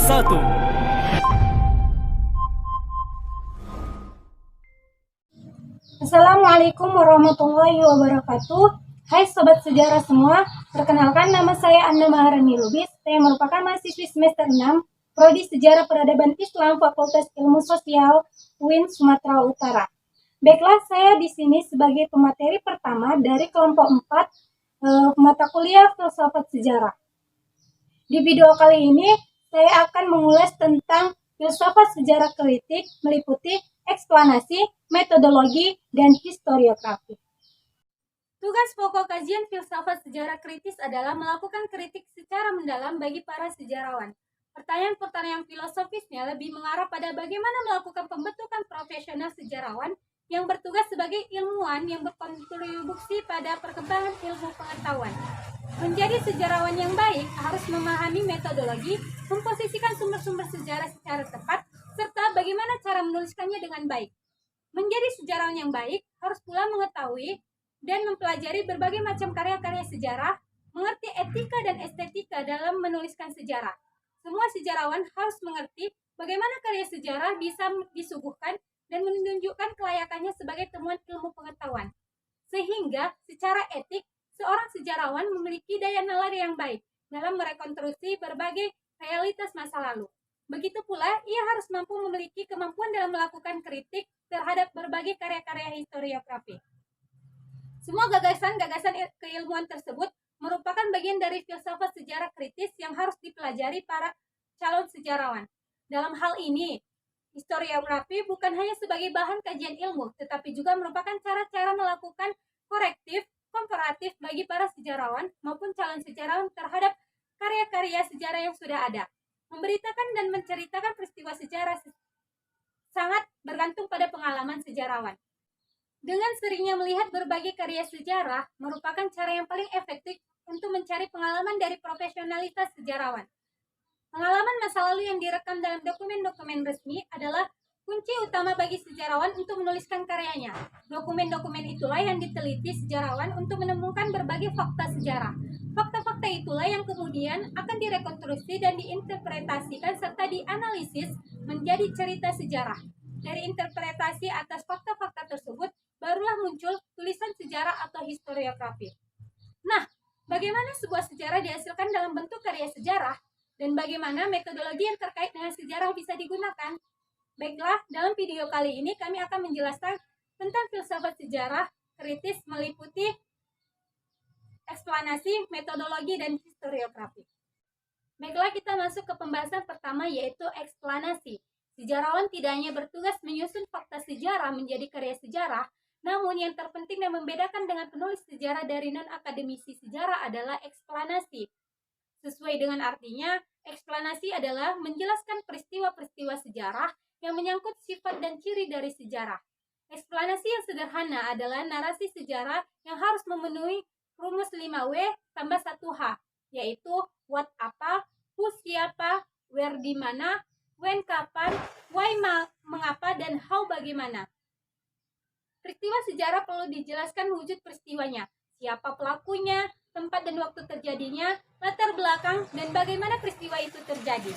1. Assalamualaikum warahmatullahi wabarakatuh. Hai Sobat Sejarah semua, perkenalkan nama saya Anna Maharani Lubis. Saya merupakan mahasiswi semester 6 Prodi Sejarah Peradaban Islam Fakultas Ilmu Sosial UIN Sumatera Utara. Baiklah, saya di sini sebagai pemateri pertama dari kelompok 4 mata kuliah Filsafat Sejarah. Di video kali ini saya akan mengulas tentang filsafat sejarah kritik meliputi eksplanasi, metodologi, dan historiografi. Tugas pokok kajian filsafat sejarah kritis adalah melakukan kritik secara mendalam bagi para sejarawan. Pertanyaan-pertanyaan filosofisnya lebih mengarah pada bagaimana melakukan pembentukan profesional sejarawan yang bertugas sebagai ilmuwan yang berkontribusi pada perkembangan ilmu pengetahuan. Menjadi sejarawan yang baik harus memahami metodologi, memposisikan sumber-sumber sejarah secara tepat, serta bagaimana cara menuliskannya dengan baik. Menjadi sejarawan yang baik harus pula mengetahui dan mempelajari berbagai macam karya-karya sejarah, mengerti etika dan estetika dalam menuliskan sejarah. Semua sejarawan harus mengerti bagaimana karya sejarah bisa disuguhkan dan menunjukkan kelayakannya sebagai temuan ilmu pengetahuan. Sehingga secara etik, seorang sejarawan memiliki daya nalar yang baik dalam merekonstruksi berbagai realitas masa lalu. Begitu pula, ia harus mampu memiliki kemampuan dalam melakukan kritik terhadap berbagai karya-karya historiografi. Semua gagasan-gagasan keilmuan tersebut merupakan bagian dari filsafat sejarah kritis yang harus dipelajari para calon sejarawan. Dalam hal ini, historiografi bukan hanya sebagai bahan kajian ilmu, tetapi juga merupakan cara-cara melakukan korektif, komparatif bagi para sejarawan maupun calon sejarawan terhadap karya-karya sejarah yang sudah ada. Memberitakan dan menceritakan peristiwa sejarah sangat bergantung pada pengalaman sejarawan. Dengan seringnya melihat berbagai karya sejarah merupakan cara yang paling efektif untuk mencari pengalaman dari profesionalitas sejarawan. Pengalaman masa lalu yang direkam dalam dokumen-dokumen resmi adalah kunci utama bagi sejarawan untuk menuliskan karyanya. Dokumen-dokumen itulah yang diteliti sejarawan untuk menemukan berbagai fakta sejarah. Fakta-fakta itulah yang kemudian akan direkonstruksi dan diinterpretasikan serta dianalisis menjadi cerita sejarah. Dari interpretasi atas fakta-fakta tersebut, barulah muncul tulisan sejarah atau historiografi. Nah, bagaimana sebuah sejarah dihasilkan dalam bentuk karya sejarah? Dan bagaimana metodologi yang terkait dengan sejarah bisa digunakan? Baiklah, dalam video kali ini kami akan menjelaskan tentang filsafat sejarah kritis meliputi eksplanasi, metodologi, dan historiografi. Baiklah, kita masuk ke pembahasan pertama, yaitu eksplanasi. Sejarawan tidak hanya bertugas menyusun fakta sejarah menjadi karya sejarah, namun yang terpenting dan membedakan dengan penulis sejarah dari non-akademisi sejarah adalah eksplanasi. Sesuai dengan artinya, eksplanasi adalah menjelaskan peristiwa-peristiwa sejarah yang menyangkut sifat dan ciri dari sejarah. Eksplanasi yang sederhana adalah narasi sejarah yang harus memenuhi rumus 5W tambah 1H, yaitu what apa, who siapa, where di mana, when kapan, why mengapa, dan how bagaimana. Peristiwa sejarah perlu dijelaskan wujud peristiwanya, siapa pelakunya, tempat dan waktu terjadinya, latar belakang, dan bagaimana peristiwa itu terjadi.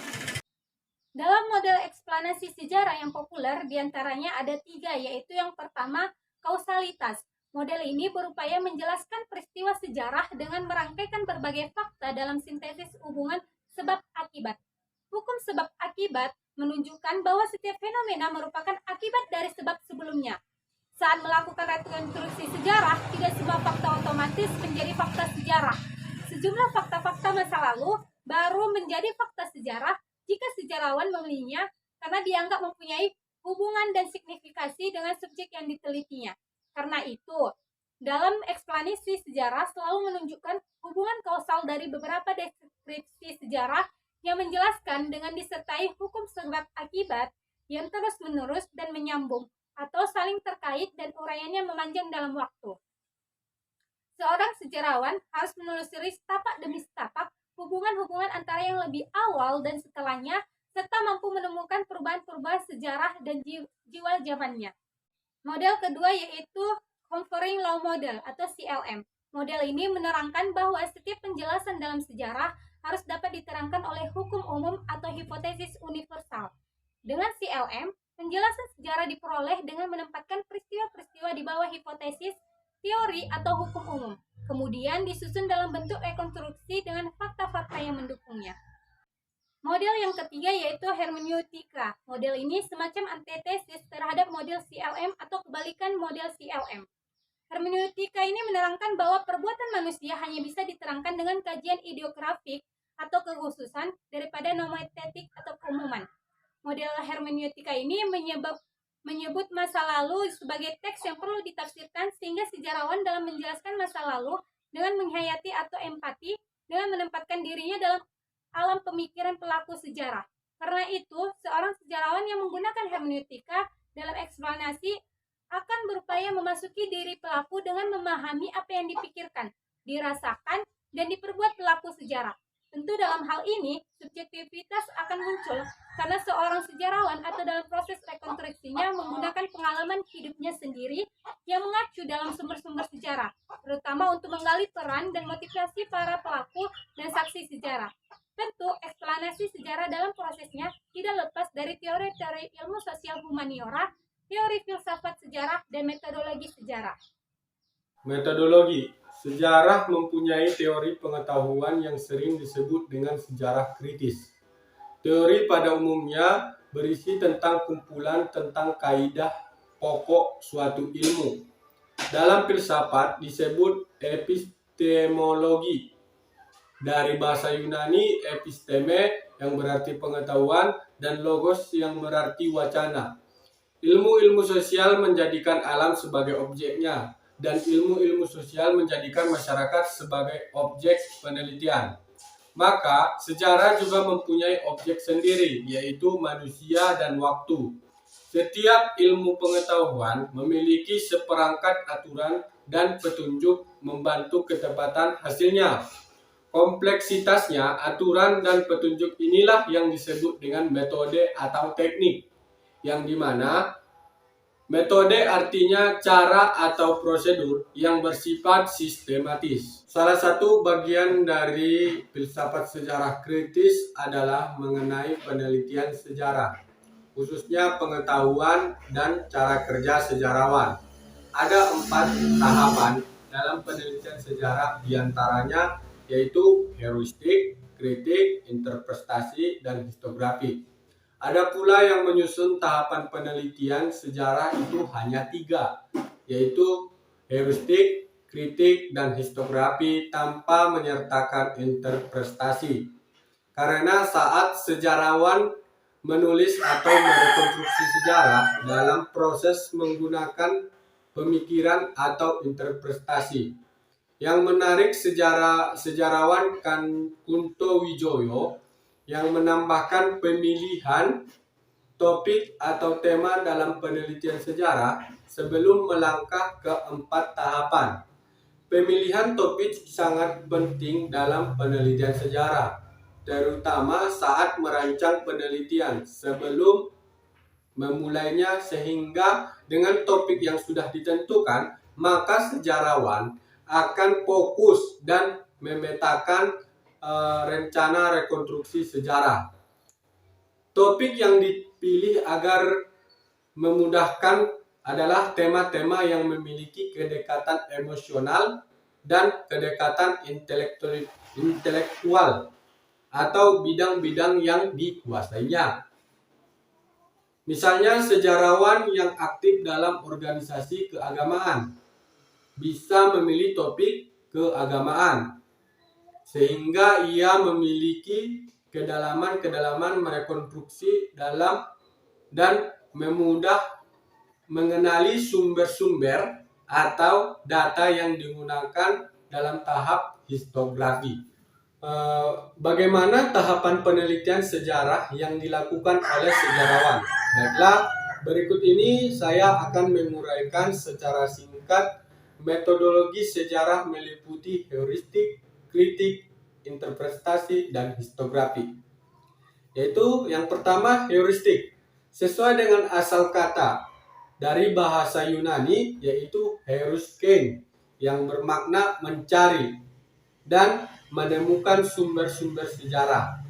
Dalam model eksplanasi sejarah yang populer, diantaranya ada 3, yaitu yang pertama, kausalitas. Model ini berupaya menjelaskan peristiwa sejarah dengan merangkaikan berbagai fakta dalam sintesis hubungan sebab-akibat. Hukum sebab-akibat menunjukkan bahwa setiap fenomena merupakan akibat dari sebab sebelumnya. Saat melakukan rekonstruksi sejarah, tidak semua fakta otomatis menjadi fakta sejarah. Sejumlah fakta-fakta masa lalu baru menjadi fakta sejarah jika sejarawan memilihnya karena dianggap mempunyai hubungan dan signifikasi dengan subjek yang ditelitinya. Karena itu, dalam eksplanasi sejarah selalu menunjukkan hubungan kausal dari beberapa deskripsi sejarah yang menjelaskan dengan disertai hukum sebab akibat yang terus-menerus dan menyambung atau saling terkait dan uraiannya memanjang dalam waktu. Seorang sejarawan harus menelusuri setapak demi setapak hubungan-hubungan antara yang lebih awal dan setelahnya, serta mampu menemukan perubahan-perubahan sejarah dan jiwa zamannya. Model kedua yaitu Conferring Law Model atau CLM. Model ini menerangkan bahwa setiap penjelasan dalam sejarah harus dapat diterangkan oleh hukum umum atau hipotesis universal. Dengan CLM, penjelasan sejarah diperoleh dengan menempatkan peristiwa-peristiwa di bawah hipotesis, teori, atau hukum umum. Kemudian disusun dalam bentuk rekonstruksi dengan fakta-fakta yang mendukungnya. Model yang ketiga yaitu hermeneutika. Model ini semacam antitesis terhadap model CLM atau kebalikan model CLM. Hermeneutika ini menerangkan bahwa perbuatan manusia hanya bisa diterangkan dengan kajian ideografik atau kekhususan daripada nomotetik atau keumuman. Model hermeneutika ini menyebut masa lalu sebagai teks yang perlu ditafsirkan, sehingga sejarawan dalam menjelaskan masa lalu dengan menghayati atau empati dengan menempatkan dirinya dalam alam pemikiran pelaku sejarah. Karena itu, seorang sejarawan yang menggunakan hermeneutika dalam eksplanasi akan berupaya memasuki diri pelaku dengan memahami apa yang dipikirkan, dirasakan, dan diperbuat pelaku sejarah. Tentu dalam hal ini, subjektivitas akan muncul karena seorang sejarawan atau dalam proses rekonstruksinya menggunakan pengalaman hidupnya sendiri yang mengacu dalam sumber-sumber sejarah, terutama untuk menggali peran dan motivasi para pelaku dan saksi sejarah. Tentu, eksplanasi sejarah dalam prosesnya tidak lepas dari teori-teori ilmu sosial humaniora, teori filsafat sejarah, dan metodologi sejarah. Metodologi sejarah mempunyai teori pengetahuan yang sering disebut dengan sejarah kritis. Teori pada umumnya berisi tentang kumpulan tentang kaidah pokok suatu ilmu. Dalam filsafat disebut epistemologi. Dari bahasa Yunani episteme yang berarti pengetahuan dan logos yang berarti wacana. Ilmu-ilmu sosial menjadikan alam sebagai objeknya, dan ilmu-ilmu sosial menjadikan masyarakat sebagai objek penelitian. Maka, sejarah juga mempunyai objek sendiri, yaitu manusia dan waktu. Setiap ilmu pengetahuan memiliki seperangkat aturan dan petunjuk membantu ketepatan hasilnya. Kompleksitasnya, aturan dan petunjuk inilah yang disebut dengan metode atau teknik, yang dimana metode artinya cara atau prosedur yang bersifat sistematis. Salah satu bagian dari filsafat sejarah kritis adalah mengenai penelitian sejarah, khususnya pengetahuan dan cara kerja sejarawan. Ada 4 tahapan dalam penelitian sejarah, diantaranya yaitu heuristik, kritik, interpretasi, dan histografi. Ada pula yang menyusun tahapan penelitian sejarah itu hanya 3, yaitu heuristik, kritik, dan histografi tanpa menyertakan interpretasi. Karena saat sejarawan menulis atau merekonstruksi sejarah dalam proses menggunakan pemikiran atau interpretasi. Yang menarik sejarawan Kunto Wijoyo yang menambahkan pemilihan topik atau tema dalam penelitian sejarah sebelum melangkah ke 4 tahapan. Pemilihan topik sangat penting dalam penelitian sejarah, terutama saat merancang penelitian sebelum memulainya, sehingga dengan topik yang sudah ditentukan, maka sejarawan akan fokus dan memetakan rencana rekonstruksi sejarah. Topik yang dipilih agar memudahkan adalah tema-tema yang memiliki kedekatan emosional dan kedekatan intelektual atau bidang-bidang yang dikuasainya. Misalnya sejarawan yang aktif dalam organisasi keagamaan bisa memilih topik keagamaan, sehingga ia memiliki kedalaman merekonstruksi dalam dan memudah mengenali sumber-sumber atau data yang digunakan dalam tahap histografi. Bagaimana tahapan penelitian sejarah yang dilakukan oleh sejarawan? Baiklah, berikut ini saya akan menguraikan secara singkat metodologi sejarah meliputi heuristik, kritik, interpretasi, dan histografi. Yaitu yang pertama heuristik. Sesuai dengan asal kata dari bahasa Yunani yaitu heuroskein yang bermakna mencari dan menemukan sumber-sumber sejarah.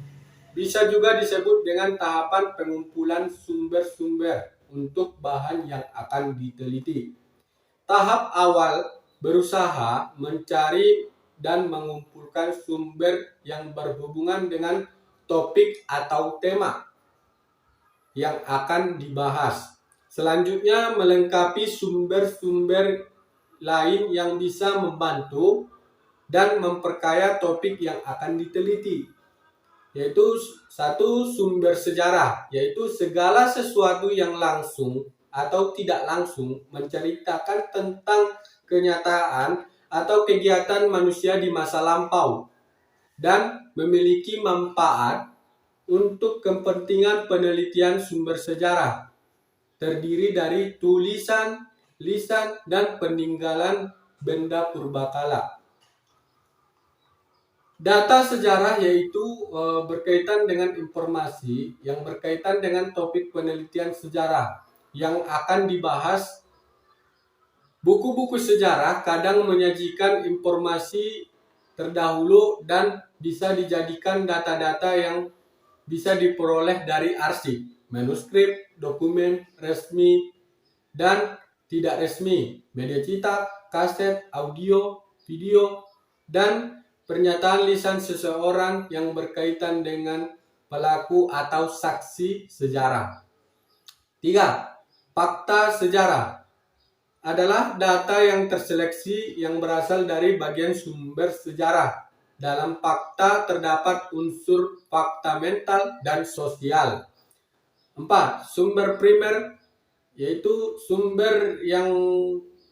bisa juga disebut dengan tahapan pengumpulan sumber-sumber untuk bahan yang akan diteliti. Tahap awal berusaha mencari dan mengumpulkan sumber yang berhubungan dengan topik atau tema yang akan dibahas. Selanjutnya, melengkapi sumber-sumber lain yang bisa membantu dan memperkaya topik yang akan diteliti, yaitu satu, sumber sejarah, yaitu segala sesuatu yang langsung atau tidak langsung menceritakan tentang kenyataan atau kegiatan manusia di masa lampau dan memiliki manfaat untuk kepentingan penelitian. Sumber sejarah terdiri dari tulisan, lisan, dan peninggalan benda purbakala. Data sejarah yaitu berkaitan dengan informasi yang berkaitan dengan topik penelitian sejarah yang akan dibahas. Buku-buku sejarah kadang menyajikan informasi terdahulu dan bisa dijadikan data-data yang bisa diperoleh dari arsip, manuskrip, dokumen resmi dan tidak resmi, media cetak, kaset, audio, video, dan pernyataan lisan seseorang yang berkaitan dengan pelaku atau saksi sejarah. 3. Fakta sejarah adalah data yang terseleksi yang berasal dari bagian sumber sejarah. Dalam fakta terdapat unsur fakta mental dan sosial. 4. Sumber primer, yaitu sumber yang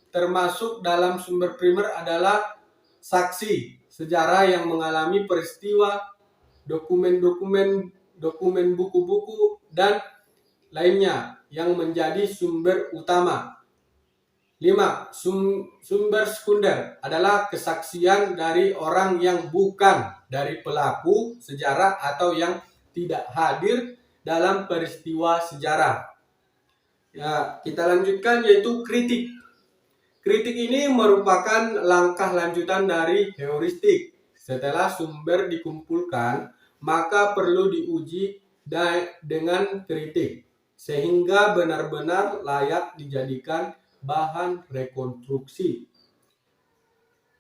termasuk dalam sumber primer adalah saksi sejarah yang mengalami peristiwa, dokumen-dokumen, dokumen buku-buku, dan lainnya yang menjadi sumber utama. 5. Sumber sekunder adalah kesaksian dari orang yang bukan dari pelaku sejarah atau yang tidak hadir dalam peristiwa sejarah. Ya, kita lanjutkan yaitu kritik. Kritik ini merupakan langkah lanjutan dari heuristik. Setelah sumber dikumpulkan, maka perlu diuji dengan kritik, sehingga benar-benar layak dijadikan bahan rekonstruksi.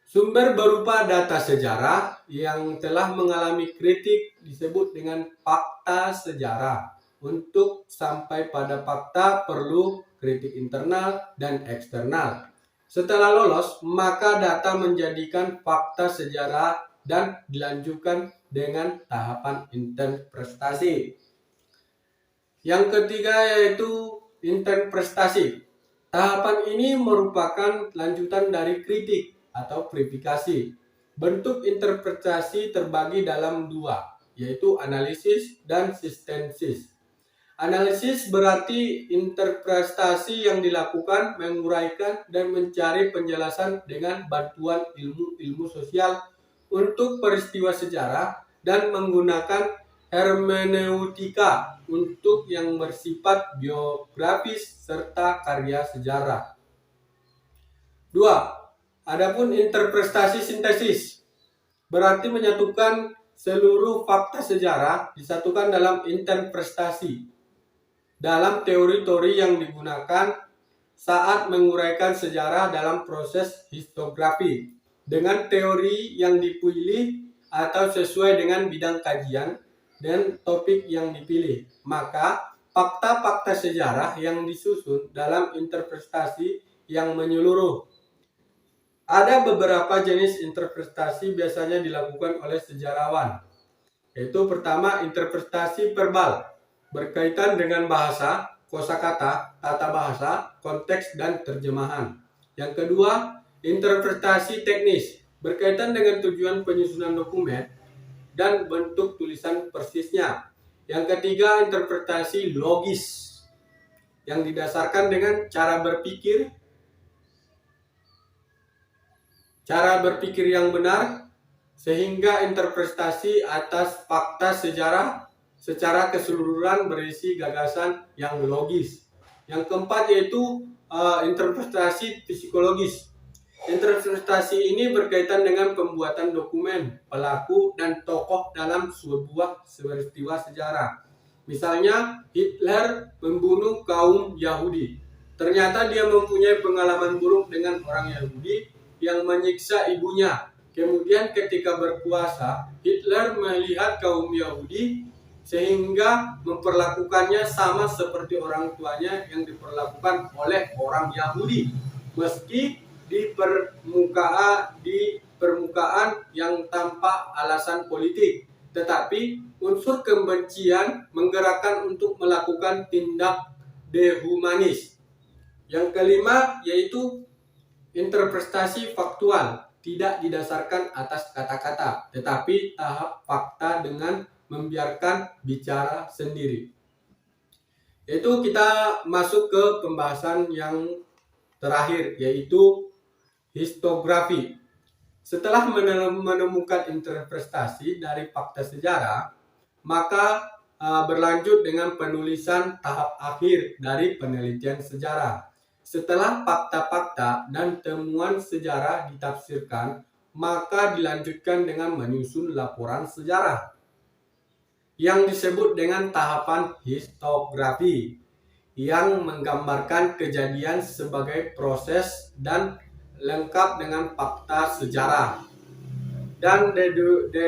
Sumber berupa data sejarah yang telah mengalami kritik disebut dengan fakta sejarah. Untuk sampai pada fakta perlu kritik internal dan eksternal. Setelah lolos, maka data menjadikan fakta sejarah dan dilanjutkan dengan tahapan interpretasi. Yang ketiga yaitu interpretasi. Tahapan ini merupakan lanjutan dari kritik atau verifikasi. Bentuk interpretasi terbagi dalam dua, yaitu analisis dan sintesis. Analisis berarti interpretasi yang dilakukan, menguraikan, dan mencari penjelasan dengan bantuan ilmu-ilmu sosial untuk peristiwa sejarah dan menggunakan hermeneutika untuk yang bersifat biografis serta karya sejarah. 2. Adapun interpretasi sintesis berarti menyatukan seluruh fakta sejarah disatukan dalam interpretasi. Dalam teori-teori yang digunakan saat menguraikan sejarah dalam proses historiografi dengan teori yang dipilih atau sesuai dengan bidang kajian dan topik yang dipilih, maka fakta-fakta sejarah yang disusun dalam interpretasi yang menyeluruh. Ada beberapa jenis interpretasi biasanya dilakukan oleh sejarawan, yaitu pertama interpretasi verbal, berkaitan dengan bahasa, kosakata, tata bahasa, konteks, dan terjemahan. Yang kedua, interpretasi teknis, berkaitan dengan tujuan penyusunan dokumen dan bentuk tulisan persisnya. Yang ketiga, interpretasi logis, yang didasarkan dengan cara berpikir yang benar, sehingga interpretasi atas fakta sejarah secara keseluruhan berisi gagasan yang logis. Yang keempat yaitu interpretasi psikologis, Interpretasi ini berkaitan dengan pembuatan dokumen, pelaku, dan tokoh dalam sebuah peristiwa sejarah. Misalnya, Hitler membunuh kaum Yahudi. Ternyata dia mempunyai pengalaman buruk dengan orang Yahudi yang menyiksa ibunya. Kemudian ketika berkuasa, Hitler melihat kaum Yahudi sehingga memperlakukannya sama seperti orang tuanya yang diperlakukan oleh orang Yahudi. Meski di permukaan yang tanpa alasan politik, tetapi unsur kebencian menggerakkan untuk melakukan tindak dehumanis. Yang kelima yaitu interpretasi faktual, tidak didasarkan atas kata-kata, tetapi tahap fakta dengan membiarkan bicara sendiri. Yaitu kita masuk ke pembahasan yang terakhir, yaitu histografi. Setelah menemukan interpretasi dari fakta sejarah, maka berlanjut dengan penulisan tahap akhir dari penelitian sejarah. Setelah fakta-fakta dan temuan sejarah ditafsirkan, maka dilanjutkan dengan menyusun laporan sejarah yang disebut dengan tahapan histografi, yang menggambarkan kejadian sebagai proses dan lengkap dengan fakta sejarah. Dan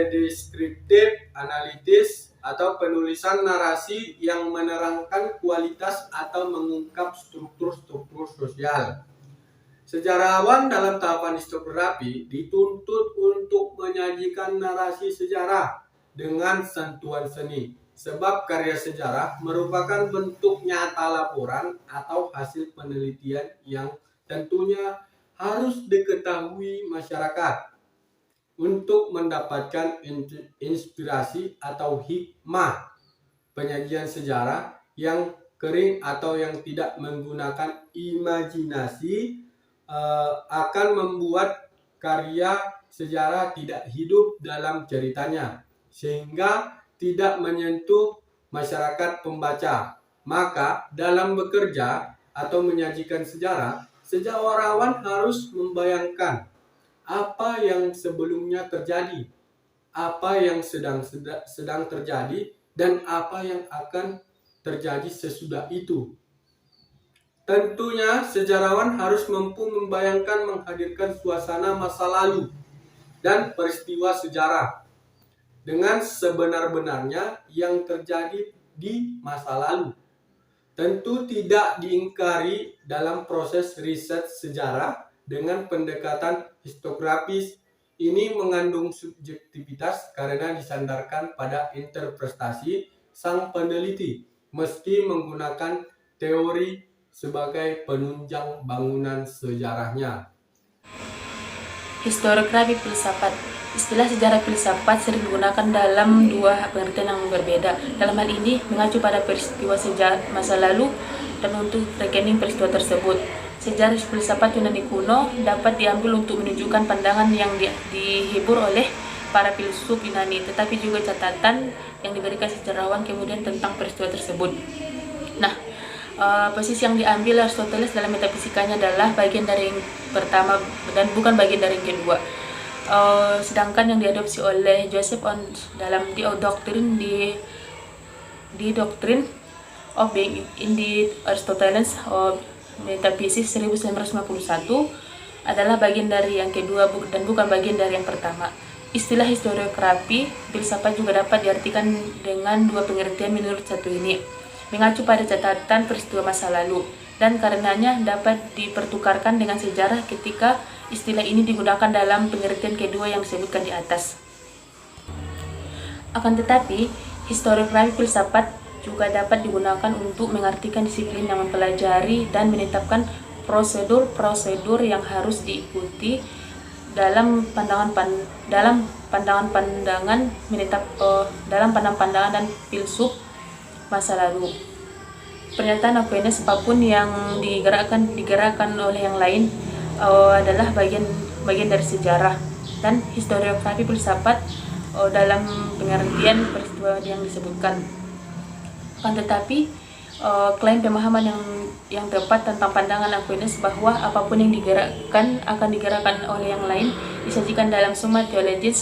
deskriptif analitis atau penulisan narasi yang menerangkan kualitas atau mengungkap struktur-struktur sosial. Sejarawan dalam tahapan histografi dituntut untuk menyajikan narasi sejarah dengan sentuhan seni, sebab karya sejarah merupakan bentuk nyata laporan atau hasil penelitian yang tentunya harus diketahui masyarakat untuk mendapatkan inspirasi atau hikmah. Penyajian sejarah yang kering atau yang tidak menggunakan imajinasi akan membuat karya sejarah tidak hidup dalam ceritanya, sehingga tidak menyentuh masyarakat pembaca. Maka dalam bekerja atau menyajikan sejarah, sejarawan harus membayangkan apa yang sebelumnya terjadi, apa yang sedang terjadi, dan apa yang akan terjadi sesudah itu. Tentunya sejarawan harus mampu membayangkan, menghadirkan suasana masa lalu dan peristiwa sejarah dengan sebenar-benarnya yang terjadi di masa lalu. Tentu tidak diingkari dalam proses riset sejarah dengan pendekatan histografis ini mengandung subjektivitas karena disandarkan pada interpretasi sang peneliti, meski menggunakan teori sebagai penunjang bangunan sejarahnya. Historiografi filsafat. Istilah sejarah filsafat sering digunakan dalam dua pengertian yang berbeda. Dalam hal ini mengacu pada peristiwa sejarah masa lalu dan untuk rekening peristiwa tersebut. Sejarah filsafat Yunani kuno dapat diambil untuk menunjukkan pandangan yang dihibur oleh para filsuf Yunani, tetapi juga catatan yang diberikan sejarawan kemudian tentang peristiwa tersebut. Nah, posisi yang diambil Aristoteles dalam metafisikanya adalah bagian dari yang pertama dan bukan bagian dari yang kedua. Sedangkan yang diadopsi oleh Joseph dalam The Doctrine of Being in the Aristotelian Metaphysics 1951 adalah bagian dari yang kedua dan bukan bagian dari yang pertama. Istilah historiografi filsafat juga dapat diartikan dengan dua pengertian menurut satu ini, mengacu pada catatan peristiwa masa lalu, dan karenanya dapat dipertukarkan dengan sejarah ketika istilah ini digunakan dalam pengertian kedua yang disebutkan di atas. Akan tetapi, historiografi filsafat juga dapat digunakan untuk mengartikan disiplin yang mempelajari dan menetapkan prosedur-prosedur yang harus diikuti dalam pandangan-pandangan dan filsuf masa lalu. Pernyataan Aquinas apapun yang digerakkan oleh yang lain adalah bagian dari sejarah, dan historiografi filsafat dalam pengertian peristiwa yang disebutkan. Akan tetapi klaim pemahaman yang tepat tentang pandangan Aquinas bahwa apapun yang akan digerakkan oleh yang lain disajikan dalam Summa Theologiae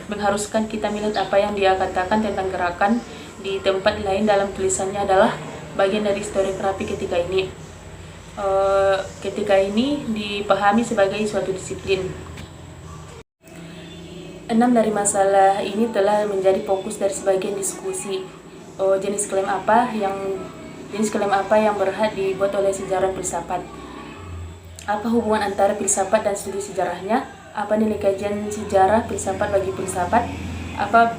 mengharuskan kita melihat apa yang dia katakan tentang gerakan di tempat lain dalam tulisannya adalah bagian dari historiografi ketika ini. Ketika ini dipahami sebagai suatu disiplin. 6 dari masalah ini telah menjadi fokus dari sebagian diskusi. Jenis klaim apa yang berhak dibuat oleh sejarawan filsafat? Apa hubungan antara filsafat dan studi sejarahnya? Apa nilai kajian sejarah filsafat bagi filsafat? Apa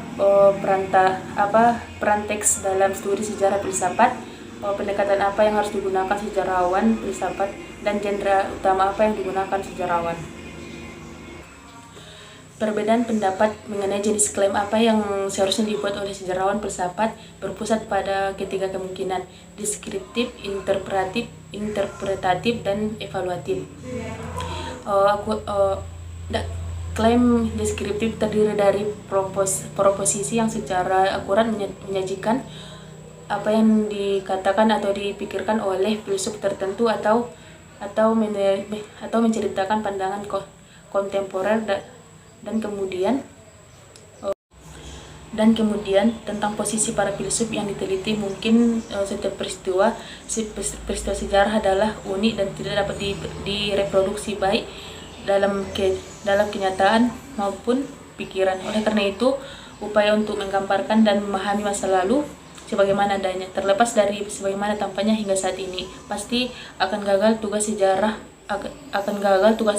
peran teks dalam studi sejarah filsafat? Pendekatan apa yang harus digunakan sejarawan filsafat? Dan genre utama apa yang digunakan sejarawan? Perbedaan pendapat mengenai jenis klaim apa yang seharusnya dibuat oleh sejarawan filsafat berpusat pada ketiga kemungkinan: deskriptif, interpretatif, dan evaluatif. Klaim deskriptif terdiri dari proposisi yang secara akurat menyajikan apa yang dikatakan atau dipikirkan oleh filsuf tertentu atau menceritakan pandangan kontemporer dan kemudian tentang posisi para filsuf yang diteliti. Mungkin setiap peristiwa sejarah adalah unik dan tidak dapat direproduksi baik dalam kenyataan maupun pikiran. Oleh karena itu, upaya untuk menggambarkan dan memahami masa lalu sebagaimana adanya, terlepas dari sebagaimana tampaknya hingga saat ini, pasti akan gagal tugas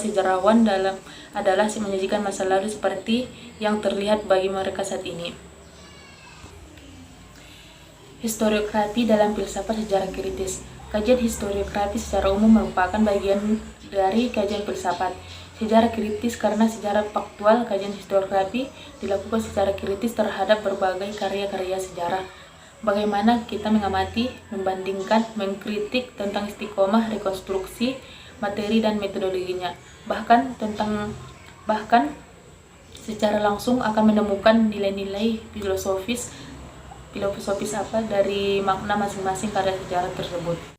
sejarawan adalah menyajikan masa lalu seperti yang terlihat bagi mereka saat ini. Historiografi dalam filsafat sejarah kritis. Kajian historiografi secara umum merupakan bagian dari kajian filsafat sejarah kritis karena sejarah faktual. Kajian historiografi dilakukan secara kritis terhadap berbagai karya-karya sejarah. Bagaimana kita mengamati, membandingkan, mengkritik tentang istiqomah, rekonstruksi, materi dan metodologinya. Bahkan secara langsung akan menemukan nilai-nilai filosofis dari makna masing-masing karya sejarah tersebut.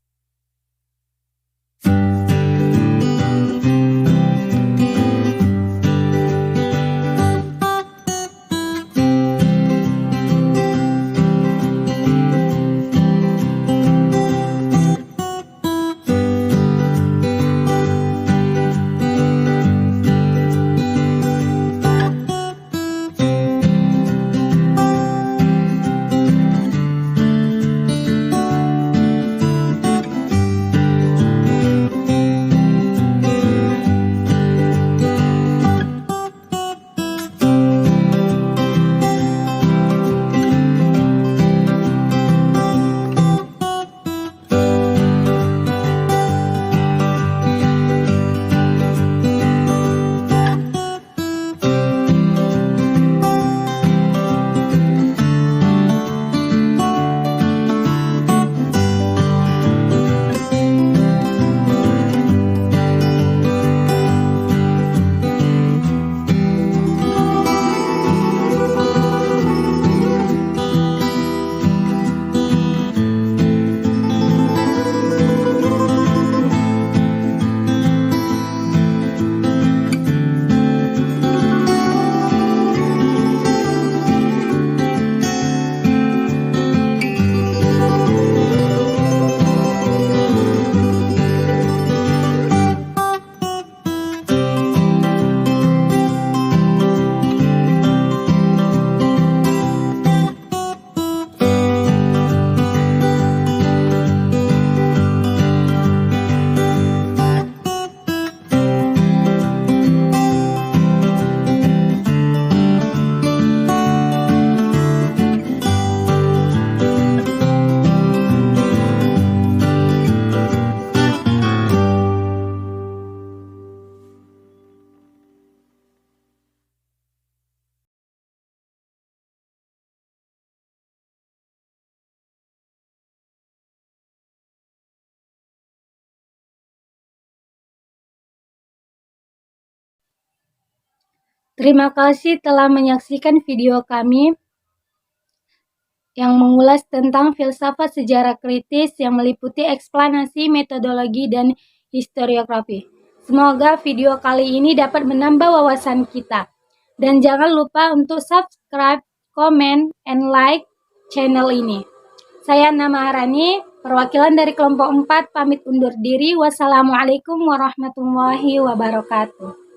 Terima kasih telah menyaksikan video kami. yang mengulas tentang filsafat sejarah kritis yang meliputi eksplanasi, metodologi, dan historiografi. Semoga video kali ini dapat menambah wawasan kita. Dan jangan lupa untuk subscribe, comment, and like channel ini. Saya Anna Maharani, perwakilan dari kelompok 4, pamit undur diri. Wassalamualaikum warahmatullahi wabarakatuh.